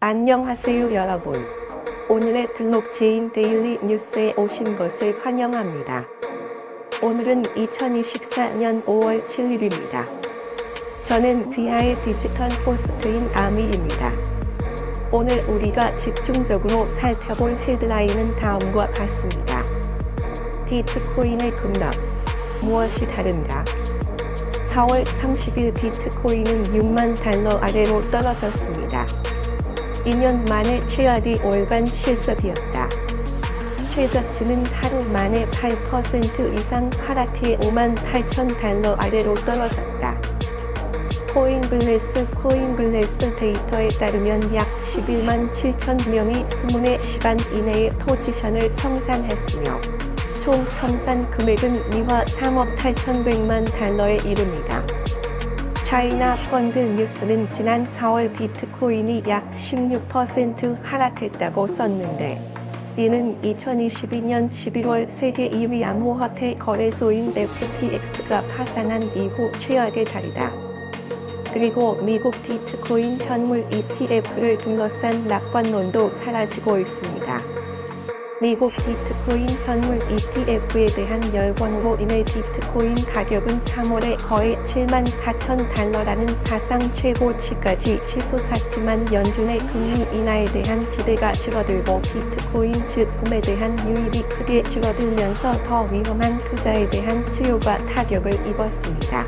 안녕하세요 여러분. 오늘의 블록체인 데일리 뉴스에 오신 것을 환영합니다. 오늘은 2024년 5월 7일입니다. 저는 귀하의 디지털 호스트인 아미입니다. 오늘 우리가 집중적으로 살펴볼 헤드라인은 다음과 같습니다. 비트코인의 급락, 무엇이 다른가? 4월 30일 비트코인은 6만 달러 아래로 떨어졌습니다. 2년 만에 최악의 월간 실적이었다. 최저치는 하루 만에 8% 이상 하락해 5만 8천 달러 아래로 떨어졌다. 코인글래스 데이터에 따르면 약 11만 7천 명이 24시간 이내에 포지션을 청산했으며 총 청산 금액은 미화 3억 8,100만 달러에 이릅니다. 차이나 펀드 뉴스는 지난 4월 비트코인이 약 16% 하락했다고 썼는데, 이는 2022년 11월 세계 2위 암호화폐 거래소인 FTX가 파산한 이후 최악의 달이다. 그리고 미국 비트코인 현물 ETF를 둘러싼 낙관론도 사라지고 있습니다. 미국 비트코인 현물 ETF에 대한 열광으로 인해 비트코인 가격은 3월에 거의 7만 4천 달러라는 사상 최고치까지 치솟았지만 연준의 금리 인하에 대한 기대가 줄어들고 비트코인 즉 금에 대한 유입이 크게 줄어들면서 더 위험한 투자에 대한 수요가 타격을 입었습니다.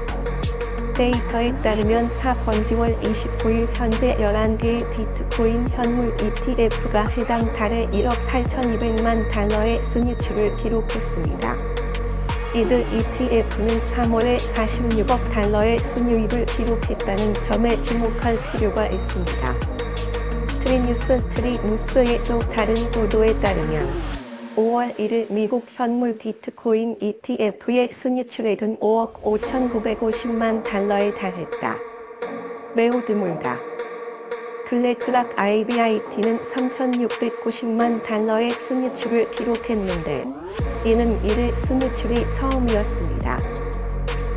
데이터에 따르면 4번지월 29일 현재 11개의 비트코인 현물 ETF가 해당 달에 1억 8,200만 달러의 순이익을 기록했습니다. 이들 ETF는 3월에 46억 달러의 순이익을 기록했다는 점에 주목할 필요가 있습니다. 트리뉴스의 또 다른 보도에 따르면 5월 1일 미국 현물 비트코인 ETF의 순이익액은 5억 5,950만 달러에 달했다. 매우 드물다. 블랙락 IBIT는 3,690만 달러의 순이익을 기록했는데, 이는 1일 순이익이 처음이었습니다.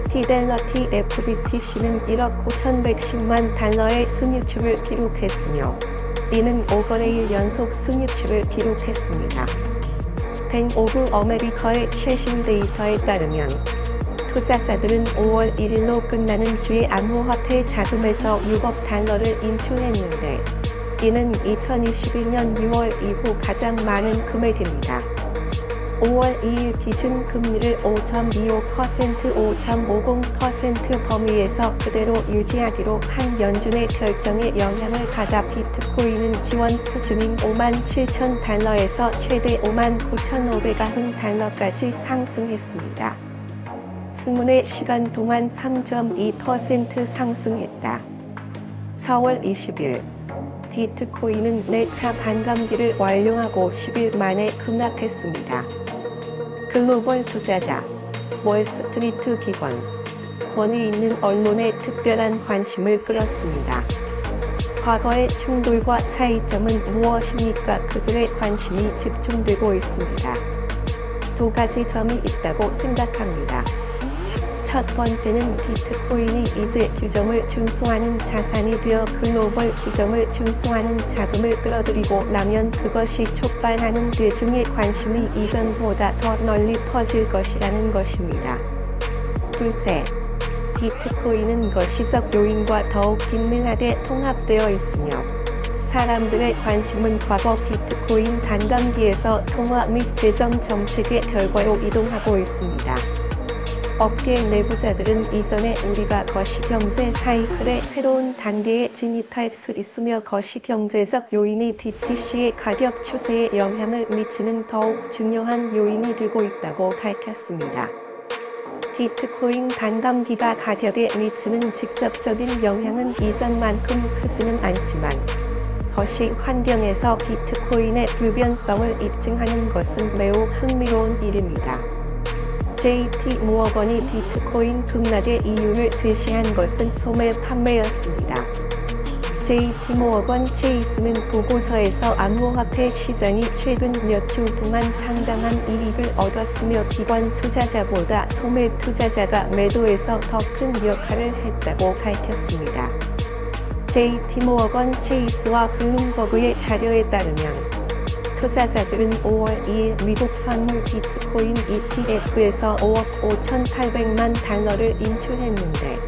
피델러티 FBTC는 1억 9,110만 달러의 순이익을 기록했으며, 이는 5거래일 연속 순이익을 기록했습니다. 뱅크 오브 아메리카의 최신 데이터에 따르면 투자자들은 5월 1일로 끝나는 주의 암호화폐 자금에서 6억 달러를 인출했는데, 이는 2022년 6월 이후 가장 많은 금액입니다. 5월 2일 기준 금리를 5.25%, 5.50% 범위에서 그대로 유지하기로 한 연준의 결정에 영향을 받아 비트코인은 지원 수준인 5만 7천 달러에서 최대 5만 9,590 달러까지 상승했습니다. 24시간 동안 3.2% 상승했다. 4월 20일 비트코인은 4차 반감기를 완료하고 10일 만에 급락했습니다. 글로벌 투자자, 월스트리트 기관, 권위 있는 언론의 특별한 관심을 끌었습니다. 과거의 충돌과 차이점은 무엇입니까? 그들의 관심이 집중되고 있습니다. 두 가지 점이 있다고 생각합니다. 첫 번째는 비트코인이 이제 규정을 준수하는 자산이 되어 글로벌 규정을 준수하는 자금을 끌어들이고 나면 그것이 촉발하는 대중의 관심이 이전보다 더 널리 퍼질 것이라는 것입니다. 둘째, 비트코인은 거시적 요인과 더욱 긴밀하게 통합되어 있으며 사람들의 관심은 과거 비트코인 반감기에서 통화 및 재정 정책의 결과로 이동하고 있습니다. 업계 내부자들은 이전에 우리가 거시경제 사이클의 새로운 단계에 진입할 수 있으며 거시경제적 요인이 BTC의 가격 추세에 영향을 미치는 더욱 중요한 요인이 되고 있다고 밝혔습니다. 비트코인 반감기가 가격에 미치는 직접적인 영향은 이전만큼 크지는 않지만, 거시 환경에서 비트코인의 불변성을 입증하는 것은 매우 흥미로운 일입니다. JP모어건이 비트코인 급락의 이유를 제시한 것은 소매 판매였습니다. JP모어건 체이스는 보고서에서 암호화폐 시장이 최근 몇 주 동안 상당한 이익을 얻었으며 기관 투자자보다 소매 투자자가 매도에서 더 큰 역할을 했다고 밝혔습니다. JP모건 체이스와 블룸버그의 자료에 따르면 투자자들은 5월 2일 미국 현물 비트코인 ETF에서 5억 5,800만 달러를 인출했는데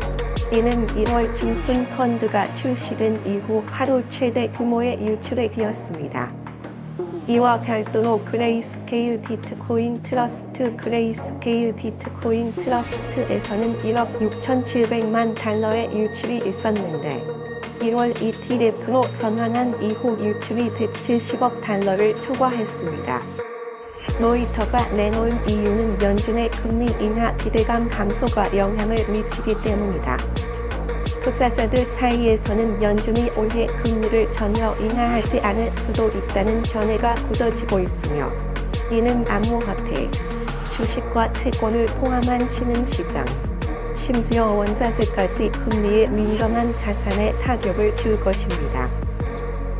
이는 1월 중순 펀드가 출시된 이후 하루 최대 규모의 유출액이었습니다. 이와 별도로 그레이스케일 비트코인 트러스트에서는 1억 6,700만 달러의 유출이 있었는데 1월 ETF로 전환한 이후 유출이 170억 달러를 초과했습니다. 로이터가 내놓은 이유는 연준의 금리 인하 기대감 감소가 영향을 미치기 때문이다. 투자자들 사이에서는 연준이 올해 금리를 전혀 인하하지 않을 수도 있다는 견해가 굳어지고 있으며 이는 암호화폐, 주식과 채권을 포함한 신흥시장, 심지어 원자재까지 금리에 민감한 자산에 타격을 줄 것입니다.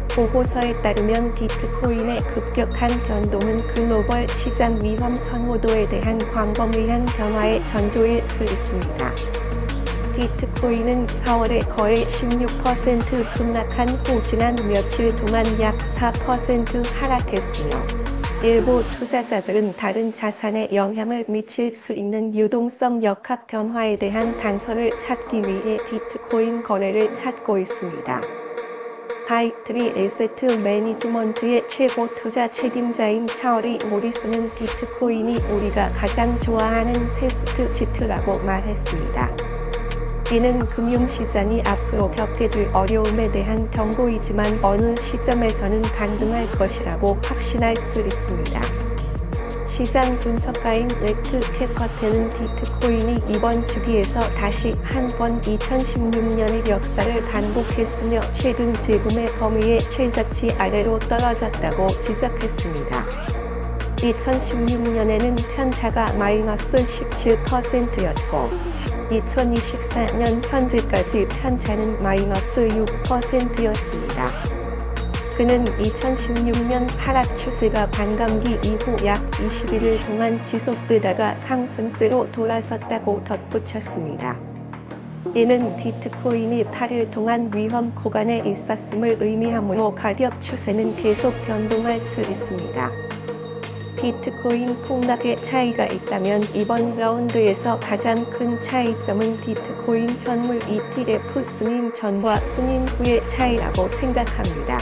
보고서에 따르면 비트코인의 급격한 변동은 글로벌 시장 위험 선호도에 대한 광범위한 변화의 전조일 수 있습니다. 비트코인은 4월에 거의 16% 급락한 후 지난 며칠 동안 약 4% 하락했으며 일부 투자자들은 다른 자산에 영향을 미칠 수 있는 유동성 역학 변화에 대한 단서를 찾기 위해 비트코인 거래를 찾고 있습니다. 하이트리 에세트 매니지먼트의 최고 투자 책임자인 차어리 모리스는 비트코인이 우리가 가장 좋아하는 테스트 지표라고 말했습니다. 이는 금융시장이 앞으로 겪게 될 어려움에 대한 경고이지만 어느 시점에서는 반등할 것이라고 확신할 수 있습니다. 시장 분석가인 레트 캐커트는 비트코인이 이번 주기에서 다시 한 번 2016년의 역사를 반복했으며 최근 재금의 범위의 최저치 아래로 떨어졌다고 지적했습니다. 2016년에는 편차가 마이너스 17%였고 2024년 현재까지 편차는 마이너스 6%였습니다. 그는 2016년 하락 추세가 반감기 이후 약 21일 동안 지속되다가 상승세로 돌아섰다고 덧붙였습니다. 이는 비트코인이 8일 동안 위험 구간에 있었음을 의미하므로 가격 추세는 계속 변동할 수 있습니다. 비트코인 폭락의 차이가 있다면 이번 라운드에서 가장 큰 차이점은 비트코인 현물 ETF 승인 전과 승인 후의 차이라고 생각합니다.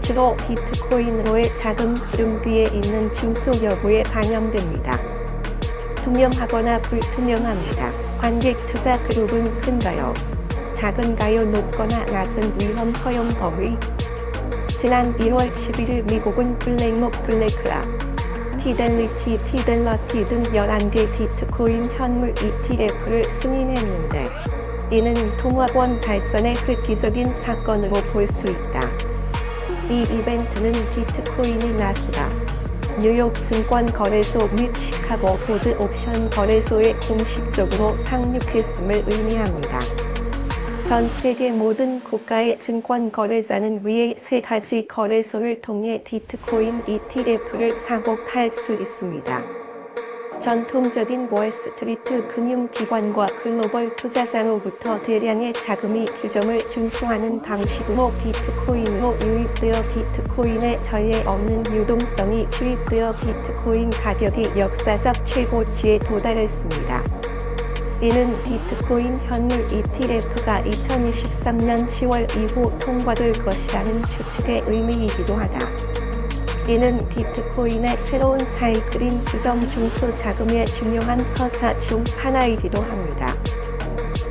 주로 비트코인으로의 자금 흐름 뒤에 있는 중소 여부에 반영됩니다. 투명하거나 불투명합니다. 관객 투자 그룹은 큰가요? 작은가요? 높거나 낮은 위험 허용 범위? 지난 1월 11일 미국은 블랙록, 피델러티 등 11개 비트코인 현물 ETF를 승인했는데 이는 통화권 발전의 획기적인 사건으로 볼 수 있다. 이 이벤트는 비트코인이 나스닥, 뉴욕 증권거래소 및 시카고 보드 옵션 거래소에 공식적으로 상륙했음을 의미합니다. 전 세계 모든 국가의 증권 거래자는 위의 세 가지 거래소를 통해 비트코인 ETF를 사고 팔 수 있습니다. 전통적인 월스트리트 금융기관과 글로벌 투자자로부터 대량의 자금이 규정을 준수하는 방식으로 비트코인으로 유입되어 비트코인에 전례 없는 유동성이 주입되어 비트코인 가격이 역사적 최고치에 도달했습니다. 이는 비트코인 현물 ETF가 2023년 10월 이후 통과될 것이라는 추측의 의미이기도 하다. 이는 비트코인의 새로운 사이클인 주점 중소 자금의 중요한 서사 중 하나이기도 합니다.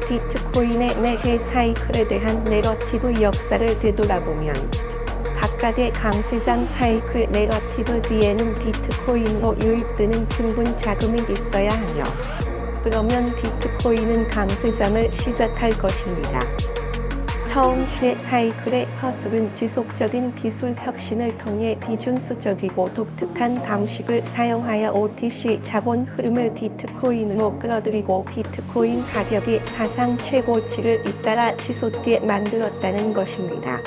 비트코인의 4개 사이클에 대한 내러티브 역사를 되돌아보면 각각의 강세장 사이클 내러티브 뒤에는 비트코인으로 유입되는 충분 자금이 있어야 하며 그러면 비트코인은 강세장을 시작할 것입니다. 처음 세 사이클의 서술은 지속적인 기술 혁신을 통해 비준수적이고 독특한 방식을 사용하여 OTC 자본 흐름을 비트코인으로 끌어들이고 비트코인 가격이 사상 최고치를 잇따라 치솟게 만들었다는 것입니다.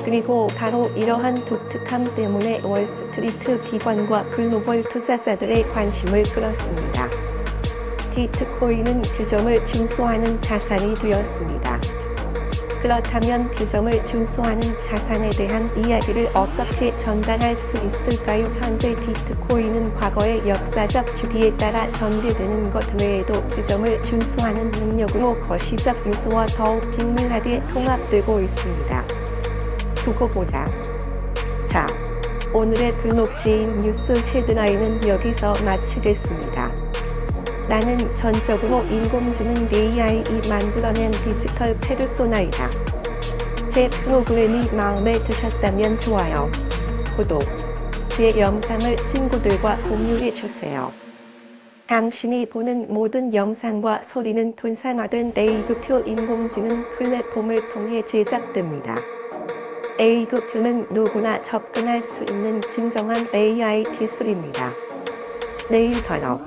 그리고 바로 이러한 독특함 때문에 월스트리트 기관과 글로벌 투자자들의 관심을 끌었습니다. 비트코인은 규정을 준수하는 자산이 되었습니다. 그렇다면 규정을 준수하는 자산에 대한 이야기를 어떻게 전달할 수 있을까요? 현재 비트코인은 과거의 역사적 주기에 따라 전개되는 것 외에도 규정을 준수하는 능력으로 거시적 요소와 더욱 긴밀하게 통합되고 있습니다. 두고 보자. 자, 오늘의 블록체인 뉴스 헤드라인은 여기서 마치겠습니다. 나는 전적으로 인공지능 AI이 만들어낸 디지털 페르소나이다. 제 프로그램이 마음에 드셨다면 좋아요, 구독, 제 영상을 친구들과 공유해주세요. 당신이 보는 모든 영상과 소리는 분산화된 A급표 인공지능 플랫폼을 통해 제작됩니다. A급표는 누구나 접근할 수 있는 진정한 AI 기술입니다. 내일 봐요.